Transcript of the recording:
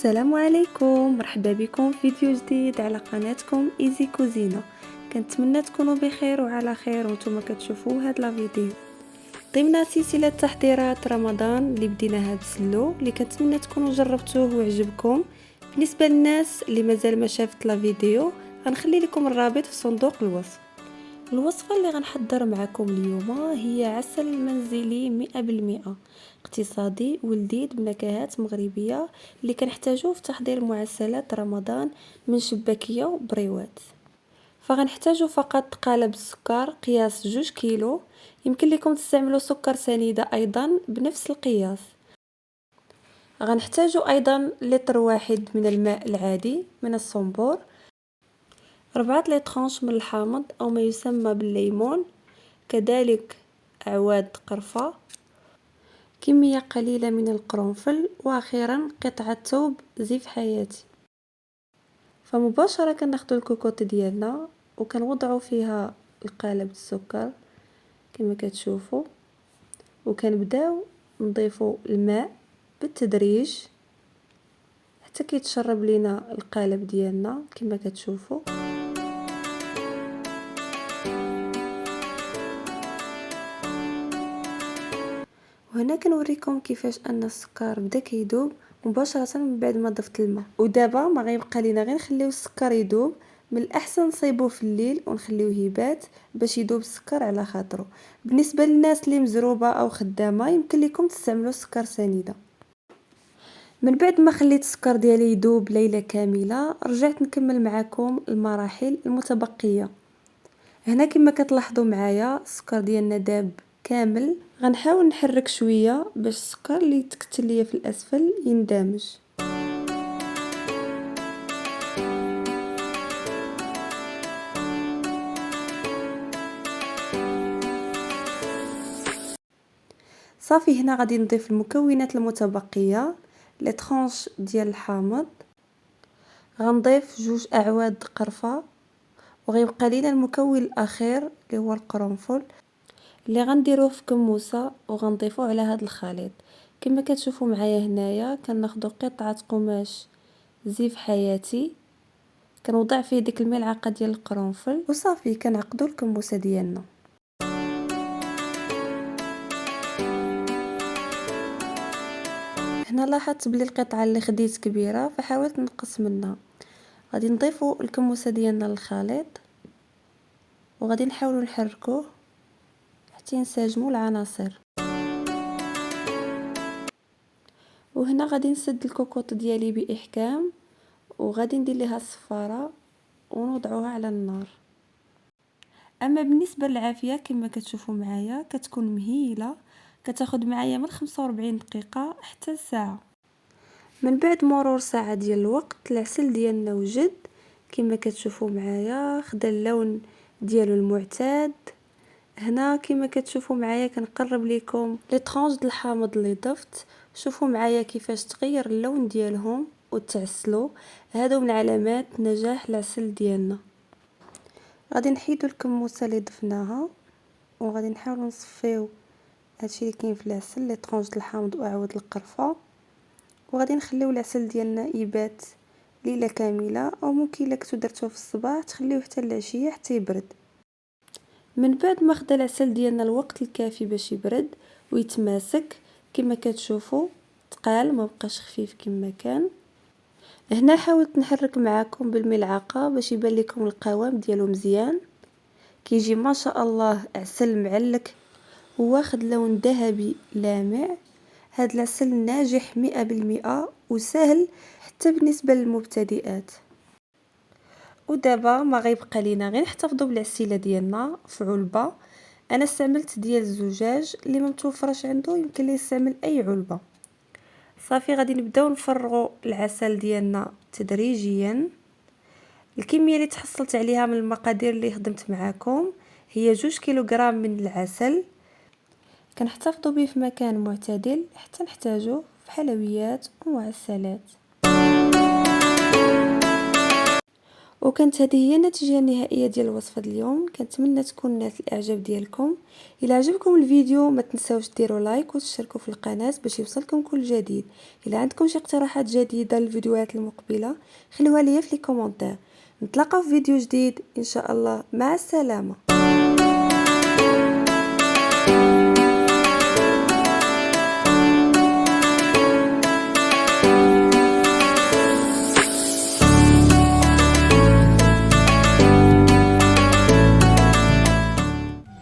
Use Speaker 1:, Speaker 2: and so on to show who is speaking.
Speaker 1: السلام عليكم، مرحبا بكم في فيديو جديد على قناتكم ايزي كوزينه. كنتمنى تكونوا بخير وعلى خير وانتم كتشوفوا هاد لا فيديو ضمن سلسله تحضيرات رمضان اللي بديناها بسلو، اللي كنتمنى تكونوا جربتوه وعجبكم. بالنسبه للناس اللي مازال ما شافت لا فيديو، غنخلي لكم الرابط في صندوق الوصف. الوصفه اللي غنحضر معكم اليوم هي عسل منزلي 100% اقتصادي ولذيذ بنكهات مغربيه اللي كنحتاجوه في تحضير معسلات رمضان من شباكيه وبريوات. فغنحتاجو فقط قالب السكر قياس 2 كيلو. يمكن لكم تستعملوا سكر سنيده ايضا بنفس القياس. غنحتاجو ايضا لتر واحد من الماء العادي من الصنبور، 4 لي طرونش من الحامض او ما يسمى بالليمون، كذلك اعواد قرفه، كميه قليله من القرنفل، واخيرا قطعه ثوب زيف حياتي. فمباشره كناخذ الكوكوط ديالنا وكنوضعوا فيها القالب السكر كما كتشوفوا، وكنبداو نضيفوا الماء بالتدريج حتى كيتشرب لينا القالب ديالنا كما كتشوفوا. وهنا كنوريكم كيفاش ان السكر بدا كيذوب مباشره من بعد ما ضفت الماء. ودابا ما غيبقى لينا غير نخليو السكر يذوب. من الاحسن نصيبوه في الليل ونخليوه يبات باش يذوب السكر على خاطره. بالنسبه للناس اللي مزروبه او خدامه يمكن لكم تستعملوا سكر سنيده. من بعد ما خليت السكر ديالي يذوب ليله كامله، رجعت نكمل معكم المراحل المتبقيه. هنا كما كتلاحظوا معايا السكر ديالنا داب كامل. غنحاول نحرك شويه باش السكر اللي تكتل ليا في الاسفل يندمج. صافي هنا غادي نضيف المكونات المتبقيه، لي طرونش ديال الحامض، غنضيف 2 اعواد قرفه، وغيبقى لينا المكون الاخير اللي هو القرنفل اللي غنديروه في كموسه وغنضيفوه على هذا الخليط. كما كتشوفوا معايا هنايا كناخذوا قطعه قماش زيف حياتي، كنوضع فيه ديك الملعقه ديال القرنفل وصافي كنعقدوا الكموسه ديالنا. هنا لاحظت بلي القطعه اللي خديت كبيره فحاولت نقص منها. غادي نضيفوا الكموسه ديالنا للخليط وغادي نحاولوا نحركوه حتى ينسجموا العناصر. وهنا غادي نسد الكوكوط ديالي باحكام وغادي ندير ليها الصفاره ونوضعوها على النار. اما بالنسبه للعافيه كما كتشوفوا معايا كتكون مهيله، كتاخذ معايا من 45 دقيقه حتى ساعه. من بعد مرور ساعه ديال الوقت العسل ديالنا وجد كما كتشوفوا معايا، خدا اللون ديالو المعتاد. هنا كما كتشوفوا معايا كنقرب لكم لي طرونج د الحامض اللي ضفت. شوفوا معايا كيفاش تغير اللون ديالهم وتعسلوا. هادو من علامات نجاح العسل ديالنا. غادي نحيدوا الكموسه اللي ضفناها وغادي نحاولوا نصفيو هادشي اللي كاين في العسل، لي طرونج د الحامض واعواد القرفه، وغادي نخليو العسل ديالنا يبات ليله كامله، او ممكن الا كنتو درتوه في الصباح تخليوه حتى العشيه حتى يبرد. من بعد ما خدا العسل ديالنا الوقت الكافي باش يبرد ويتماسك كما كتشوفوا تقال ما بقاش خفيف كما كان. هنا حاولت نحرك معاكم بالملعقه باش يبان لكم القوام ديالو مزيان، كيجي ما شاء الله عسل معلك واخد لون ذهبي لامع. هاد العسل ناجح 100% وسهل حتى بالنسبه للمبتدئات. ودابا ما غيبقى لينا غير نحتفظوا بالعسيله ديالنا في علبه. انا استعملت ديال الزجاج، اللي ما متوفرش عنده يمكن ليه يستعمل اي علبه. صافي غادي نبداو نفرغوا العسل ديالنا تدريجيا. الكميه اللي تحصلت عليها من المقادير اللي خدمت معاكم هي 2 كيلوغرام من العسل. كنحتفظوا به في مكان معتدل حتى نحتاجوه في حلويات ومعسلات. وكانت هذه هي النتيجة النهائية ديال الوصفة اليوم. كنتمنى تكون نالت الاعجاب ديالكم. الى عجبكم الفيديو ما تنساوش ديروا لايك وتشتركوا في القناة باش يوصلكم كل جديد. الى عندكم شي اقتراحات جديدة للفيديوهات المقبلة خلوها لي في لي كومونتير. نتلاقاو في فيديو جديد ان شاء الله. مع السلامة.